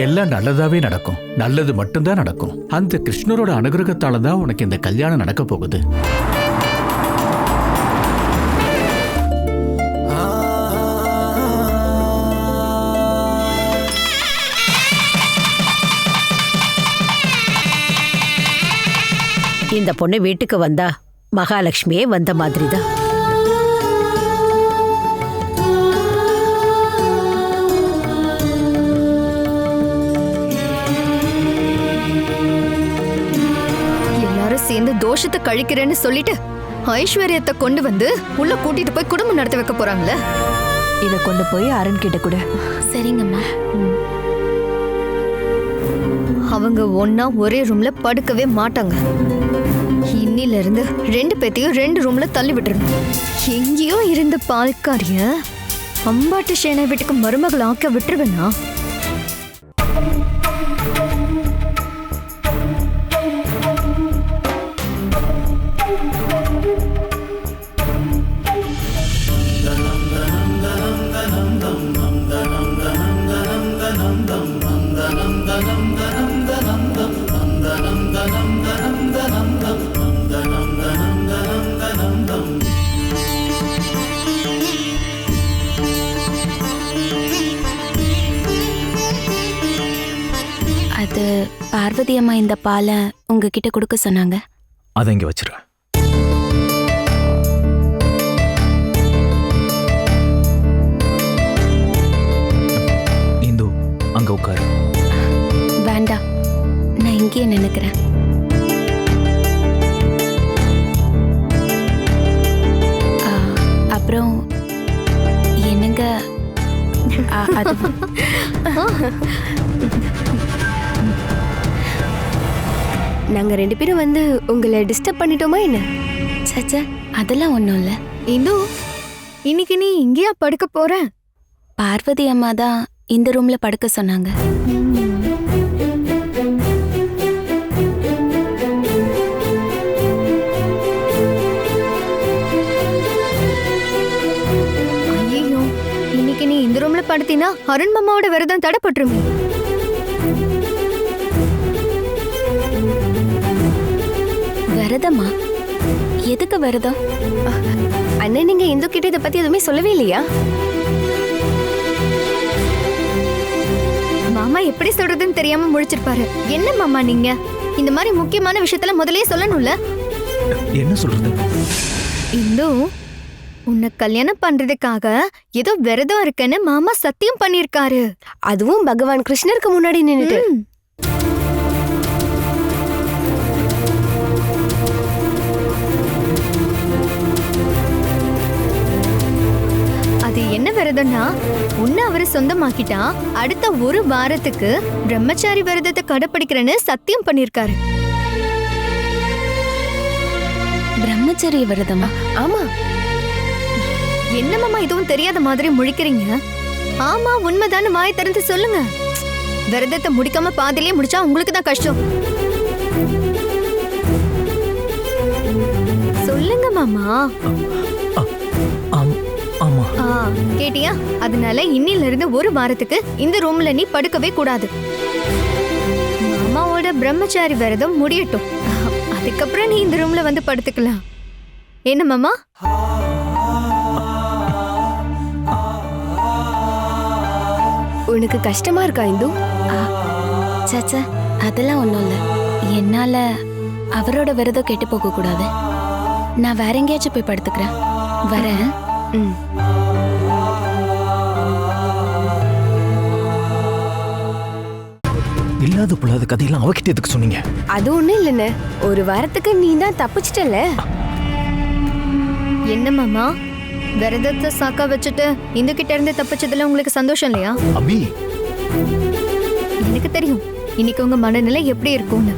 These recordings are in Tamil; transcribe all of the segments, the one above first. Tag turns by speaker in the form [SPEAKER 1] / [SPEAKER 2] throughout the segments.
[SPEAKER 1] எல்லாம் நல்லதாவே நடக்கும். நல்லது மட்டும்தான் நடக்கும். அந்த கிருஷ்ணரோட அனுகிரகத்தால தான் உனக்கு இந்த கல்யாணம் நடக்க போகுது.
[SPEAKER 2] இந்த பொண்ணு வீட்டுக்கு வந்தா மகாலட்சுமியே வந்த மாதிரிதான்.
[SPEAKER 3] எல்லாரும் சேர்ந்து தோஷத்தை கழிக்கிறேன்னு சொல்லிட்டு ஐஸ்வர்யத்தை கொண்டு வந்து உள்ள கூட்டிட்டு போய் குடும்பம் நடத்த வைக்க போறாங்களே.
[SPEAKER 4] இத கொண்டு போய் அருண் கிட்ட கூட.
[SPEAKER 3] சரிங்கம்மா. அவங்க ஒன்னா ஒரே ரூம்ல படுக்கவே மாட்டாங்க. இன்னில இருந்து 2 பேத்தையும் 2 ரூம்ல தள்ளி விட்டுருணும். எங்கேயோ இருந்த பால்காரிய அம்பாட்டு சேனை வீட்டுக்கு மருமகள் ஆக்க விட்டுருவேனா?
[SPEAKER 5] அது பார்வதி அம்மா இந்த பாலை உங்ககிட்ட கொடுக்க சொன்னாங்க.
[SPEAKER 6] அதை இங்க வச்சிரு. இந்து அங்க உட்காரு.
[SPEAKER 5] வேண்டாம், நான் இங்கேயே நினைக்கிறேன். அப்புறம் என்னங்க அது
[SPEAKER 3] நாங்க 2 பேரும் வந்து உங்களை டிஸ்டர்ப் பண்ணிட்டோமா என்ன?
[SPEAKER 5] சச்சா, அதெல்லாம் ஒன்றும் இல்லை.
[SPEAKER 3] இந்து, இன்னைக்கு நீ இங்கேயா படுக்க போற?
[SPEAKER 5] பார்வதி அம்மா தான் இந்த ரூம்ல படுக்க சொன்னாங்க.
[SPEAKER 3] ஐயோ, இன்னைக்கு நீ இந்த ரூம்ல படுத்தினா அருண் மாமாவோட விரதம் தடைப்பட்டுருமே.
[SPEAKER 5] விரதமா? எதுக்கு விரதம்?
[SPEAKER 3] அண்ணன், நீங்க இந்து கிட்ட இதை பத்தி எதுவுமே சொல்லவே இல்லையா? மாமா எப்படி சொல்றதுன்னு தெரியாம முழிச்சிருப்பாரு. என்ன மாமா நீங்க இந்த மாதிரி முக்கியமான விஷயத்துல முதல்லயே சொல்லணும்ல.
[SPEAKER 6] என்ன சொல்றது?
[SPEAKER 3] இந்து, உன்னை கல்யாணம் பண்றதுக்காக ஏதோ விரதம் இருக்குன்னு மாமா சத்தியம் பண்ணிருக்காரு. அதுவும் பகவான் கிருஷ்ணருக்கு முன்னாடி நின்னுட்டு. அது என்ன விரதம்னா, உன்னை அவரு சொந்தமாக்கிட்டா அடுத்த 1 வாரத்துக்கு பிரம்மச்சாரி விரதத்தை கடைப்பிடிக்கிறேன்னு சத்தியம் பண்ணிருக்காரு.
[SPEAKER 5] பிரம்மச்சரிய விரதமா?
[SPEAKER 3] ஆமா. என்ன மாமா இதுவும் தெரியாத மாதிரி முழிக்கிறீங்க? ஆமா, உண்மைதானு வாய் திறந்து சொல்லுங்க. விரதத்தை முடிக்காம பாதியிலே முடிச்சா உங்களுக்கு தான் கஷ்டம். சொல்லுங்க மாமா.
[SPEAKER 6] ஆமா.
[SPEAKER 3] கேட்டியா? அதனால இன்னில இருந்து 1 வாரத்துக்கு இந்த ரூம்ல நீ படுக்கவே கூடாது. மாமாவோட பிரம்மச்சாரி விரதம் முடியட்டும். அதுக்கப்புறம் நீ இந்த ரூம்ல வந்து படுத்துக்கலாம். என்ன மாமா? உனக்கு கஷ்டமா இருக்கா இந்து?
[SPEAKER 5] சச்சா, அதெல்லாம் ஒன்றும் இல்லை. என்னால அவரோட விரதம் கெட்டு போக கூடாது. நான் வேற எங்கேயாச்சும் போய் படுத்துக்கிறேன். வரேன்.
[SPEAKER 6] இல்லாத புள்ளாத கதையெல்லாம் அவகிட்ட எதுக்கு சொன்னீங்க?
[SPEAKER 3] அது ஒண்ணும் இல்லைன்னு, 1 வாரத்துக்கு நீ தான் தப்பிச்சிட்டல. என்ன மாமா, விரதத்தை சாக்கா வச்சுட்டு இந்த கிட்ட இருந்து தப்பிச்சதுல உங்களுக்கு சந்தோஷம் இல்லையா?
[SPEAKER 6] அபி,
[SPEAKER 3] எனக்கு தெரியும் இன்னைக்கு உங்க மனநிலை எப்படி இருக்கும்னு.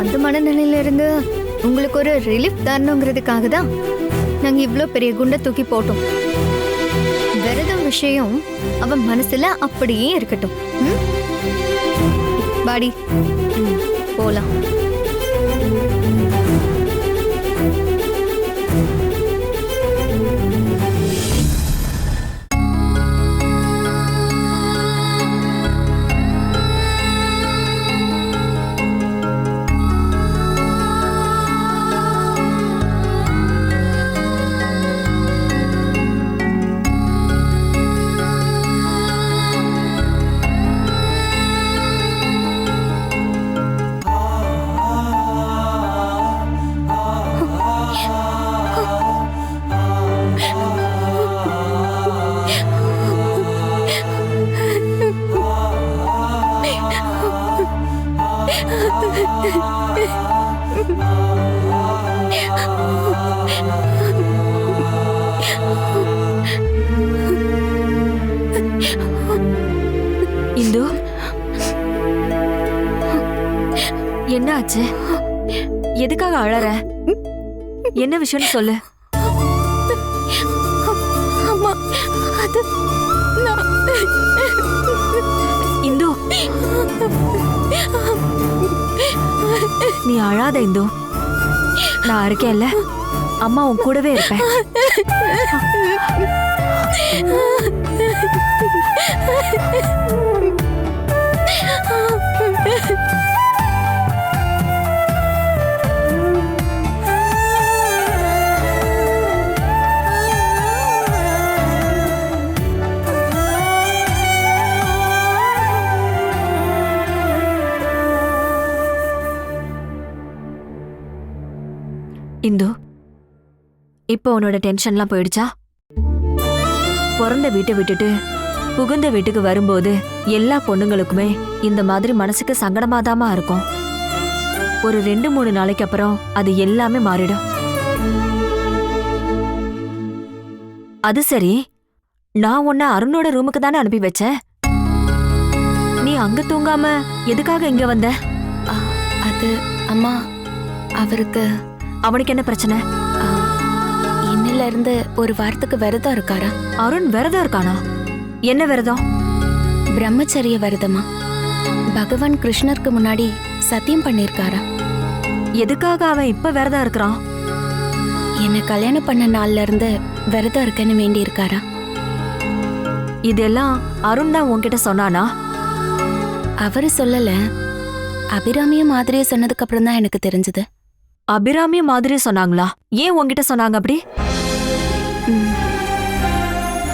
[SPEAKER 3] அந்த மனநிலையில இருந்து உங்களுக்கு ஒரு ரிலீஃப் தரணுங்கிறதுக்காக தான் நாங்க இவ்ளோ பெரிய குண்டை தூக்கி போட்டோம். விரதம் விஷயம் அவன் மனசுல அப்படியே இருக்கட்டும். பாடி போலாம்.
[SPEAKER 4] இந்து, என்ன ஆச்சு? எதுக்காக அழற? என்ன விஷயம்னு சொல்லு.
[SPEAKER 5] அம்மா, அது
[SPEAKER 4] இந்து, நீ அழாத இந்து. நான் இருக்கேன்ல, அம்மா உன் கூடவே இருப்பேன். இந்து, இப்போ உன்னோட டென்ஷன்லாம் போயிடுச்சா? பிறந்த வீட்டை விட்டுட்டு புகுந்த வீட்டுக்கு வரும்போது எல்லா பொண்ணுங்களுக்குமே இந்த மாதிரி மனசுக்கு சங்கடமாதாமா இருக்கும். ஒரு 2-3 நாளைக்கு அப்புறம் அது எல்லாமே மாறிடும். அது சரி, நான் உன்னை அருணோட ரூமுக்கு தானே அனுப்பி வச்சேன். நீ அங்க தூங்காம எதுக்காக இங்க வந்த?
[SPEAKER 5] அது அம்மா, அவருக்கு
[SPEAKER 4] அவனுக்கு என்ன பிரச்சனை?
[SPEAKER 5] இன்னில இருந்து ஒரு வாரத்துக்கு விரதம் இருக்காரா?
[SPEAKER 4] அருண் விரதம் இருக்கானா? என்ன விரதம்?
[SPEAKER 5] பிரம்மச்சரிய விரதமா? பகவான் கிருஷ்ணருக்கு முன்னாடி சத்தியம் பண்ணிருக்காரா?
[SPEAKER 4] எதுக்காக அவன் இப்ப விரதம் இருக்கிறான்?
[SPEAKER 5] என்ன கல்யாணம் பண்ண நாள்ல இருந்து விரதம் இருக்கன்னு வேண்டி இருக்காரா?
[SPEAKER 4] இதெல்லாம் அருண் தான் உன்கிட்ட சொன்னானா?
[SPEAKER 5] அவரு சொல்லல, அபிராமிய மாதிரியே சொன்னதுக்கு அப்புறம் தான் எனக்கு தெரிஞ்சது.
[SPEAKER 4] அபிராமிய மாதிரி சொன்னாங்களா? ஏன் உன்கிட்ட சொன்னாங்க அப்படி?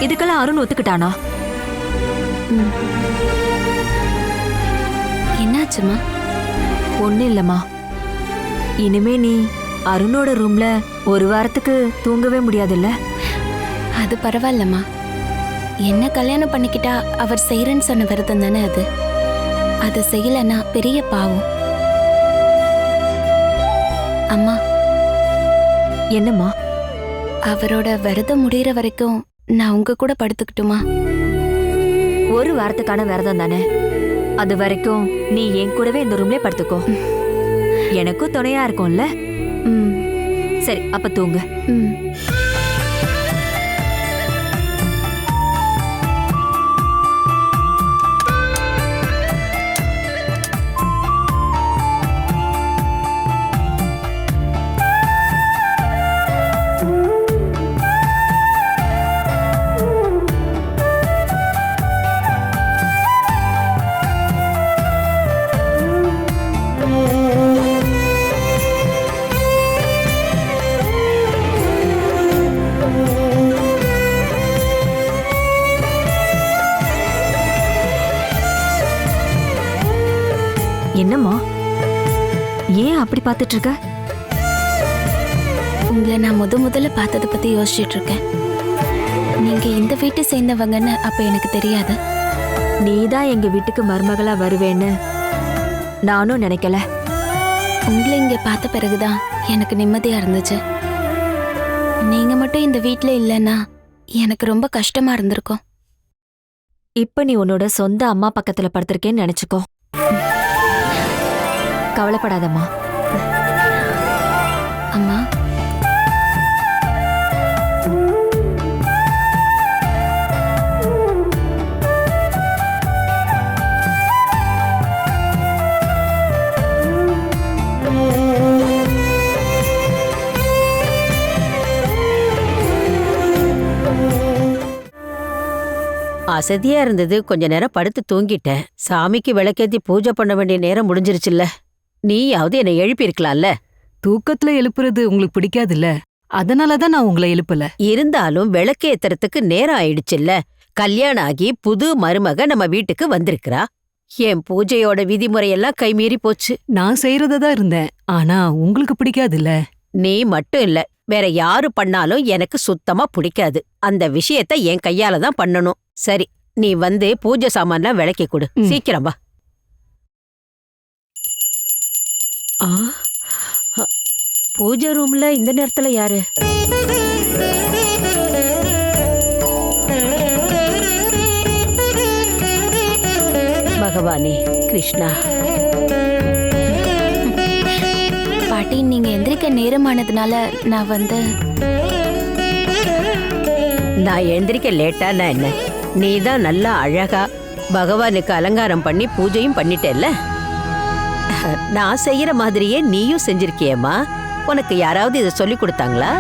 [SPEAKER 4] இதுக்கெல்லாம் அருண் ஒத்துக்கிட்டானா?
[SPEAKER 5] என்னாச்சுமா?
[SPEAKER 4] ஒண்ணு இல்லம்மா. இனிமே நீ அருணோட ரூம்ல ஒரு வாரத்துக்கு தூங்கவே முடியாதுல்ல?
[SPEAKER 5] அது பரவாயில்லம்மா. என்ன கல்யாணம் பண்ணிக்கிட்டா அவர் செய்யறேன்னு சொன்ன விரதம் தானே அது. அதை செய்யலன்னா பெரிய பாவம். அம்மா,
[SPEAKER 4] என்னம்மா?
[SPEAKER 5] அவரோட விரதம் முடியற வரைக்கும் நான் உங்க கூட படுத்துக்கிட்டுமா?
[SPEAKER 4] ஒரு வாரத்துக்கான விரதம் தானே, அது வரைக்கும் நீ என் கூடவே இந்த ரூம்ல படுத்துக்கோ. எனக்கும் துணையா இருக்கும்ல? சரி, அப்ப தூங்கு. என்னம்மா, ஏன் அப்படி பார்த்துட்டு இருக்க?
[SPEAKER 5] உங்களை நான் முதல்ல பார்த்ததை பத்தி யோசிச்சுட்டு இருக்கேன். நீங்க இந்த வீட்டை சேர்ந்தவங்கன்னு அப்ப எனக்கு தெரியாது.
[SPEAKER 4] நீதான் எங்க வீட்டுக்கு மருமகளா வருவேன்னு நானும் நினைக்கல.
[SPEAKER 5] உங்களை இங்க பார்த்த பிறகுதான் எனக்கு நிம்மதியா இருந்துச்சு. நீங்க மட்டும் இந்த வீட்ல இல்லைன்னா எனக்கு ரொம்ப கஷ்டமா இருந்திருக்கும்.
[SPEAKER 4] இப்ப நீ உன்னோட சொந்த அம்மா பக்கத்துல படுத்திருக்கேன்னு நினைச்சுக்கோ. கவலைப்படாதம்மா.
[SPEAKER 5] அம்மா,
[SPEAKER 2] அசதியா இருந்தது, கொஞ்ச நேரம் படுத்து தூங்கிட்டேன். சாமிக்கு விளக்கேத்தி பூஜை பண்ண வேண்டிய நேரம் முடிஞ்சிருச்சுல்ல. நீயாவது என்னை எழுப்பி இருக்கலாம்ல.
[SPEAKER 7] தூக்கத்துல எழுப்புறது உங்களுக்கு பிடிக்காதுல்ல, அதனாலதான் நான் உங்களை எழுப்பல.
[SPEAKER 2] இருந்தாலும் விளக்கேத்துறதுக்கு நேரம் ஆயிடுச்சுல்ல. கல்யாணம் ஆகி புது மருமக நம்ம வீட்டுக்கு வந்திருக்கிறா. என் பூஜையோட விதிமுறையெல்லாம் கைமீறி போச்சு.
[SPEAKER 7] நான் செய்யறதா இருந்தேன், ஆனா உங்களுக்கு பிடிக்காதுல்ல.
[SPEAKER 2] நீ மட்டும் இல்ல, வேற யாரு பண்ணாலும் எனக்கு சுத்தமா பிடிக்காது. அந்த விஷயத்த என் கையால தான் பண்ணணும். சரி, நீ வந்து பூஜை சாமான்லாம் விளக்கி கொடு. சீக்கிரம் வா. ஆ, அ, பூஜை ரூம்ல இந்த நேரத்துல யாரு? பகவானே கிருஷ்ணா,
[SPEAKER 5] பாட்டி நீங்க எந்திரிக்க நேரமானதுனால நான் வந்து
[SPEAKER 2] நான் எழுந்திரிக்க லேட்டானா என்ன? நீ தான் நல்லா அழகா பகவானுக்கு அலங்காரம் பண்ணி பூஜையும் பண்ணிட்டேல்ல. நான் செய்யற மாதிரியே நீயும் செஞ்சிருக்கியேம்மா. உனக்கு யாராவது இதை சொல்லி கொடுத்தாங்களா?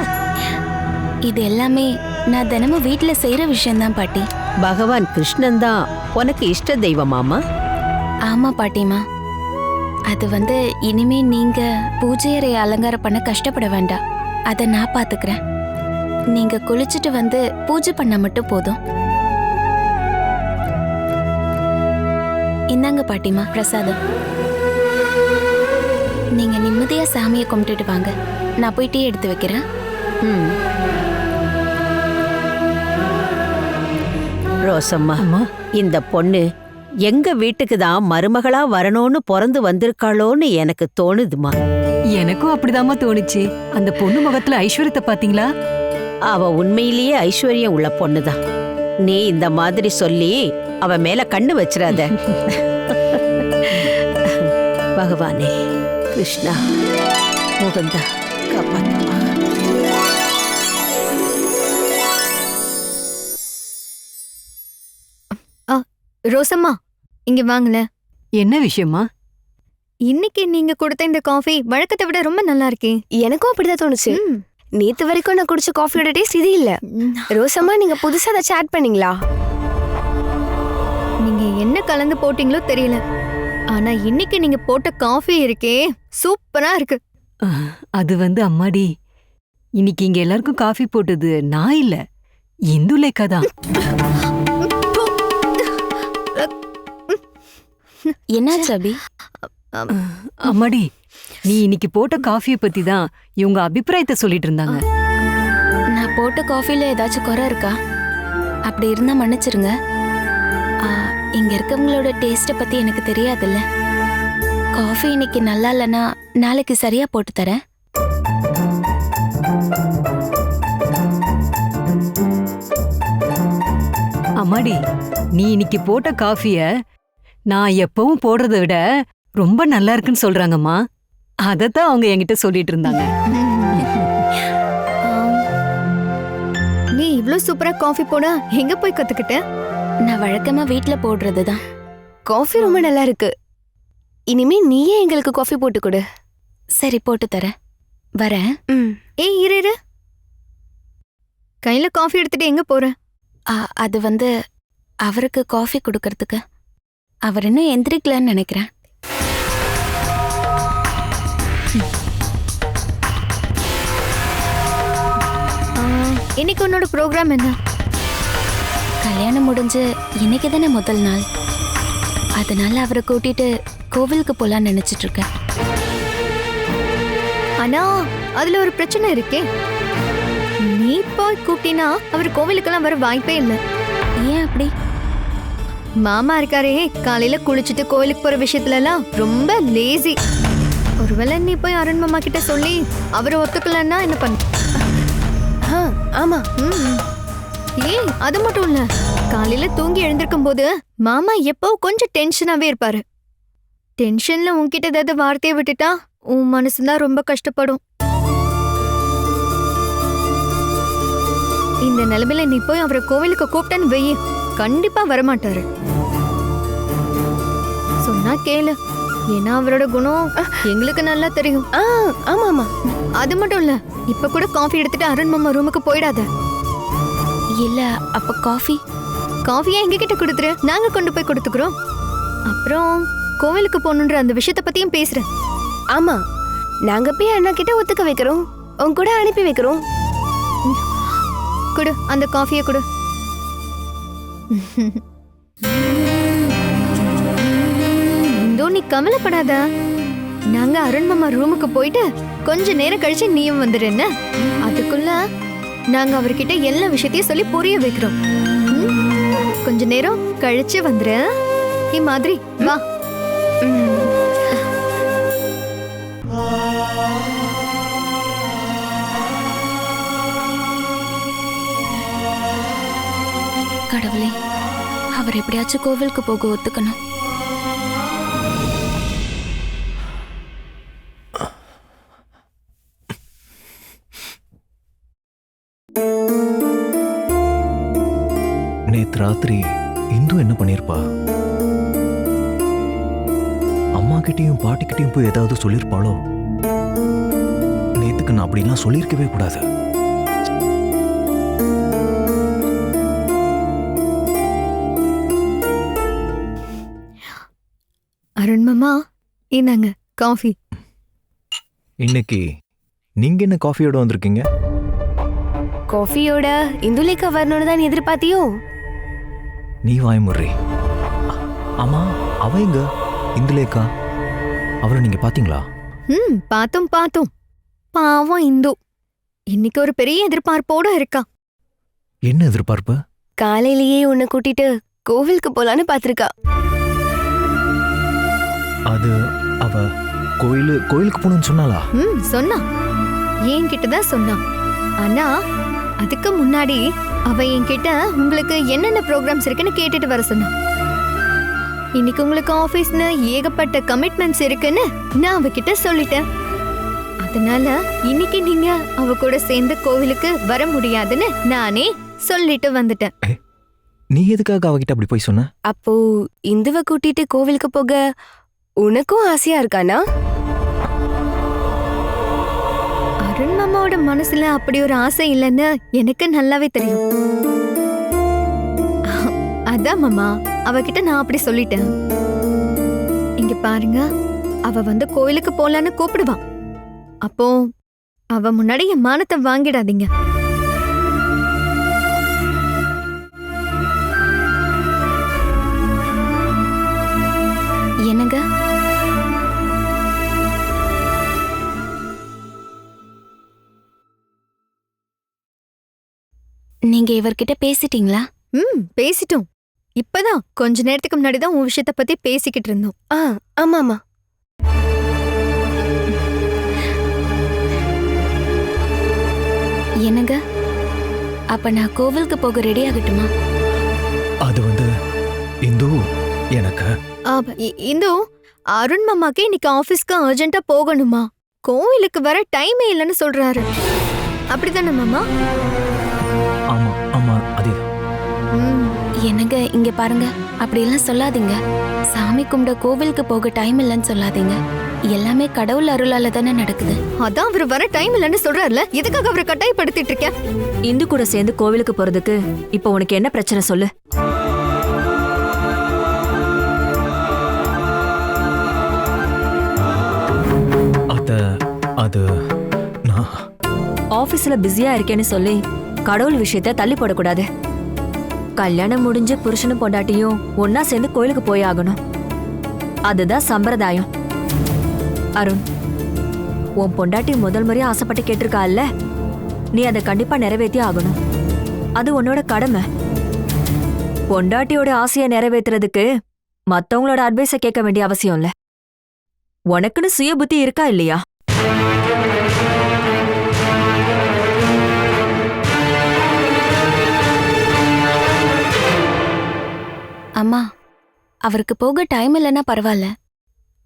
[SPEAKER 5] இது எல்லாமே நான் தினமும் வீட்ல செய்யற விஷயம்தான் பாட்டி.
[SPEAKER 2] பகவான் கிருஷ்ணன் தான் உனக்கு இஷ்ட தெய்வமாமா?
[SPEAKER 5] ஆமா பாட்டிமா. அது வந்து இனிமே நீங்க பூஜை அறையை அலங்காரம் பண்ண கஷ்டப்பட வேண்டாம். அதை நான் பாத்துக்கிறேன். நீங்க குளிச்சுட்டு வந்து பூஜை பண்ண மட்டும் போதும். இந்தாங்க பாட்டிமா பிரசாதம். நீங்க நிம்மதியா சாமியை கும்பிட்டுட்டு வாங்க. நான் போய் டீ எடுத்து வைக்கிறேன்.
[SPEAKER 2] ம். ரோசம்மா,
[SPEAKER 7] அம்மா
[SPEAKER 2] இந்த பொண்ணு எங்க வீட்டுக்கு தான் மருமகளா வரணும்னு பிறந்து வந்திருக்காளோன்னு எனக்கு தோணுதுமா.
[SPEAKER 7] எனக்கும் அப்படிதாம்மா தோணுச்சு. அந்த பொண்ணு முகத்துல ஐஸ்வர்யத்தை பாத்தீங்களா?
[SPEAKER 2] அவ உண்மையிலேயே ஐஸ்வர்யம் உள்ள பொண்ணுதான். நீ இந்த மாதிரி சொல்லி அவ மேல கண்ணு வச்சிராத. பகவானே கிருஷ்ணா, முகுந்தா காப்பாத்துமா.
[SPEAKER 3] ரோசம்மா, இங்க வாங்கல.
[SPEAKER 7] என்ன விஷயமா?
[SPEAKER 3] இன்னைக்கு நீங்க கொடுத்த இந்த காஃபி வழக்கத்தை விட ரொம்ப நல்லா இருக்கே.
[SPEAKER 8] எனக்கும் அப்படிதான் தோணுச்சு. நேத்து வரைக்கும் நான் குடிச்ச காஃபியோட டேஸ்ட் இது இல்ல. ரோசம்மா, நீங்க புதுசா அதை சாட் பண்ணீங்களா?
[SPEAKER 3] நீங்க என்ன கலந்து போட்டீங்களோ தெரியல, ஆனா இன்னைக்கு நீங்க போட்ட காஃபி இருக்கே சூப்பரா இருக்கு.
[SPEAKER 7] அது வந்து அம்மாடி, இன்னைக்கு இங்க எல்லாருக்கும் காஃபி போட்டது நான் இல்ல, இந்துலேக்கா தான்.
[SPEAKER 5] என்னாச்சு அபி?
[SPEAKER 7] அம்மாடி, நீ இன்னைக்கு போட்ட காஃபியை பத்தி தான் இவங்க அபிப்பிராயத்தை சொல்லிட்டு இருந்தாங்க.
[SPEAKER 5] நான் போட்ட காஃபில ஏதாச்சும் குறை இருக்கா? அப்படி இருந்தா மன்னிச்சிருங்க. இங்க இருக்கவங்களோட டேஸ்ட்டை பத்தி எனக்கு தெரியாதுல்ல. காஃபி இன்னைக்கு நல்லா இல்லைன்னா நாளைக்கு சரியா போட்டு தரேன்.
[SPEAKER 7] அம்மாடி, நீ இன்னைக்கு போட்ட காஃபிய நான் எப்பவும் போடுறத விட ரொம்ப நல்லா இருக்குன்னு சொல்றாங்கம்மா. அதத்தான் அவங்க என்கிட்ட சொல்லிட்டு இருந்தாங்க.
[SPEAKER 3] நீ இவ்ளோ சூப்பரா காஃபி போட எங்க போய் கத்துக்கிட்ட?
[SPEAKER 5] நான் வழக்கமா வீட்ல போடுறதுதான்.
[SPEAKER 8] காஃபி ரொம்ப நல்லா இருக்கு. இனிமே நீயே எங்களுக்கு காஃபி போட்டு கொடு.
[SPEAKER 5] சரி போட்டு தரேன். வரேன்.
[SPEAKER 3] ஏய் இரு, கையில காஃபி எடுத்துட்டு எங்க போற?
[SPEAKER 5] அது வந்து அவருக்கு காஃபி கொடுக்கறதுக்கு. அவர் இன்னும் எந்திரிக்கலன்னு நினைக்கிறேன்.
[SPEAKER 3] இன்னைக்கு உன்னோட ப்ரோக்ராம் என்ன?
[SPEAKER 5] கல்யாணம் முடிஞ்சு இன்னைக்கு தானே முதல் நாள். அதனால அவரை கூட்டிட்டு கோவிலுக்கு போலான்னு நினைச்சிட்டு இருக்கேன்.
[SPEAKER 3] ஆனா அதுல ஒரு பிரச்சனை இருக்கே. நீ போய் கூட்டினா அவர் கோவிலுக்கெல்லாம் வர வாய்ப்பே இல்ல.
[SPEAKER 5] ஏன் அப்படி?
[SPEAKER 3] மாமா இருக்காரே, காலையில குளிச்சுட்டு கோவிலுக்கு போற விஷயத்துல எல்லாம் ரொம்ப லேசி. ஒருவேளை நீ போய் அருண் மாமா கிட்ட சொல்லி அவரை ஒத்துக்கலன்னா என்ன பண்ண?
[SPEAKER 8] ஆமா.
[SPEAKER 3] ஏய் அது மட்டும் இல்ல, காலையில தூங்கி எழுந்திருக்கும் போது மாமா எப்போ கொஞ்சம் டென்ஷனாவே இருப்பாரு. டென்ஷன்ல உன்கிட்ட ஏதாவது வார்த்தையை விட்டுட்டா உன் மனசுதான் ரொம்ப கஷ்டப்படும். இந்த நிலைமையில நீ போய் அவரை கோவிலுக்கு கூப்பிட்டேன்னு வெயி, கண்டிப்பா வரமாட்டாரு. சொன்னா கேளு, ஏன்னா அவரோட குணம் எங்களுக்கு நல்லா தெரியும்.
[SPEAKER 8] ஆமா ஆமா.
[SPEAKER 3] அது மட்டும் இல்ல, இப்ப கூட காஃபி எடுத்துட்டு அருண் மாமா ரூமுக்கு போயிடாத.
[SPEAKER 5] இல்ல அப்ப காஃபி?
[SPEAKER 3] காஃபியா எங்க கிட்ட கொடுத்துரு, நாங்க கொண்டு போய் கொடுத்துக்கிறோம். அப்புறம் கோவிலுக்கு போகணுன்ற அந்த விஷயத்த பத்தியும் பேசுறேன்.
[SPEAKER 8] ஆமா, நாங்க போய் அண்ணா கிட்ட ஒத்துக்க வைக்கிறோம், உன் கூட அனுப்பி வைக்கிறோம்.
[SPEAKER 3] கொடு அந்த காஃபியை கொடு. இந்தோ நீ கவலைப்படாத, நாங்க அருண் மாமா ரூமுக்கு போயிட்டு கொஞ்ச நேரம் கழிச்சு நீயும் வந்துடு. என்ன அதுக்குள்ள நாங்க அவர்கிட்ட எல்லா விஷயத்தையும் சொல்லி புரிய வைக்கிறோம். கொஞ்ச நேரம் கழிச்சு வந்துரு. மாதிரி வா.
[SPEAKER 5] கடவுளே, அவர் எப்படியாச்சும் கோவிலுக்கு போக ஒத்துக்கணும்.
[SPEAKER 6] நேத்து ராத்திரி இந்து என்ன பண்ணிருப்பா? அம்மா கிட்டயும் பாட்டிக்கிட்டயும் போய் ஏதாவது சொல்லிருப்பாளோ? நேத்துக்கு நான் அப்படிலாம் சொல்லியிருக்கவே கூடாது.
[SPEAKER 3] அருண் மாமா, இந்தாங்க காஃபி.
[SPEAKER 6] இன்னைக்கு நீங்க என்ன காஃபியோட வந்திருக்கீங்க?
[SPEAKER 8] காஃபியோட இந்துலேக்கா வரணும்னு தான் எதிர்பார்த்தியோ?
[SPEAKER 6] நீ வாய் முறி. ஆமா, அவ எங்க? இந்துலேக்கா, அவரை நீங்க பாத்தீங்களா?
[SPEAKER 3] பார்த்தோம். பாவம் இந்து இன்னைக்கு ஒரு பெரிய எதிர்பார்ப்போட இருக்கா.
[SPEAKER 6] என்ன எதிர்பார்ப்பு?
[SPEAKER 8] காலையிலேயே உன்னை கூட்டிட்டு கோவிலுக்கு போலான்னு பாத்திருக்கா.
[SPEAKER 6] அது அவ கோயிலுக்கு போகணும்னு சொன்னாளா?
[SPEAKER 3] சொன்னா, என்கிட்டதான் சொன்னா. ஆனா அதுக்கு முன்னாடி அவ என்கிட்ட உங்களுக்கு என்னென்ன ப்ரோக்ராம்ஸ் இருக்குன்னு கேட்டுட்டு வர சொன்னா. இன்னைக்கு உங்களுக்கு ஆபீஸ்ல ஏகப்பட்ட கமிட்மெண்ட்ஸ் இருக்குன்னு நான் அவகிட்ட சொல்லிட்டேன். அதனால இன்னைக்கு நீங்க அவ கூட சேர்ந்து கோவிலுக்கு வர முடியாதுன்னு நானே சொல்லிட்டு வந்துட்டேன்.
[SPEAKER 6] நீ எதுக்காக அவகிட்ட அப்படி போய் சொன்ன?
[SPEAKER 8] அப்போ இந்துவை கூட்டிட்டு கோவிலுக்கு போக உனக்கும் ஆசையா இருக்கானா?
[SPEAKER 3] அருண் மாமாவோட மனசுல அப்படி ஒரு ஆசை இல்லைன்னு எனக்கு நல்லாவே தெரியும். அதான் மாமா, அவகிட்ட நான் அப்படி சொல்லிட்டேன். இங்க பாருங்க, அவ வந்து கோயிலுக்கு போலான்னு கூப்பிடுவா. அப்போ அவ முன்னாடி என் மானத்தை வாங்கிடாதீங்க.
[SPEAKER 5] என்னங்க? நீங்க இவர்கிட்ட பேசிட்டீங்களா?
[SPEAKER 3] பேசிட்டோம். இப்பதான் கொஞ்ச நேரத்துக்கு முன்னாடி தான் உன் விஷயத்த பத்தி பேசிக்கிட்டு இருந்தோம்.
[SPEAKER 8] ஆமாமா.
[SPEAKER 5] என்னங்க, அப்ப நான் கோவிலுக்கு போக ரெடி ஆகட்டுமா?
[SPEAKER 6] அது வந்து இந்து, எனக்கு
[SPEAKER 3] இந்து, அருண் மாமாக்கு இன்னைக்கு ஆபீஸ்க்கு அர்ஜென்ட்டா போகணுமா? கோவிலுக்கு வர டைமே இல்லைன்னு சொல்றாரு. அப்படிதானே மாமா?
[SPEAKER 6] ஆமா ஆமா, அதே.
[SPEAKER 5] என்னங்க, இங்க பாருங்க, அப்படியெல்லாம் சொல்லாதீங்க. சாமி கும்பிட கோவிலுக்கு போக டைம் இல்லைன்னு சொல்லாதீங்க. எல்லாமே கடவுள் அருளால தானே நடக்குது.
[SPEAKER 3] அதான் அவர் வர டைம் இல்லைன்னு சொல்றாருல, எதுக்காக அவரை கட்டாயப்படுத்திட்டு இருக்க?
[SPEAKER 4] இந்து கூட சேர்ந்து கோவிலுக்கு போறதுக்கு இப்போ உனக்கு என்ன பிரச்சனை சொல்லு?
[SPEAKER 6] அது நான்
[SPEAKER 4] ஆபீஸ்ல பிஸியா இருக்கேன்னு சொல்லி கடவுள் விஷயத்த தள்ளி போடக்கூடாது. கல்யாணம் முடிஞ்சு புருஷனும் பொண்டாட்டியும் ஒன்னா சேர்ந்து கோயிலுக்கு போய் ஆகணும். அதுதான் சம்பிரதாயம். அருண், உன் பொண்டாட்டி முதல் முறையா ஆசைப்பட்டு கேட்டிருக்கால, நீ அதை கண்டிப்பா நிறைவேற்றி ஆகணும். அது உன்னோட கடமை. பொண்டாட்டியோட ஆசையை நிறைவேற்றுறதுக்கு மத்தவங்களோட அட்வைஸை கேட்க வேண்டிய அவசியம் இல்ல. உனக்குன்னு சுய புத்தி இருக்கா இல்லையா?
[SPEAKER 5] அம்மா, அவருக்கு போக டைம் இல்லைன்னா பரவாயில்ல.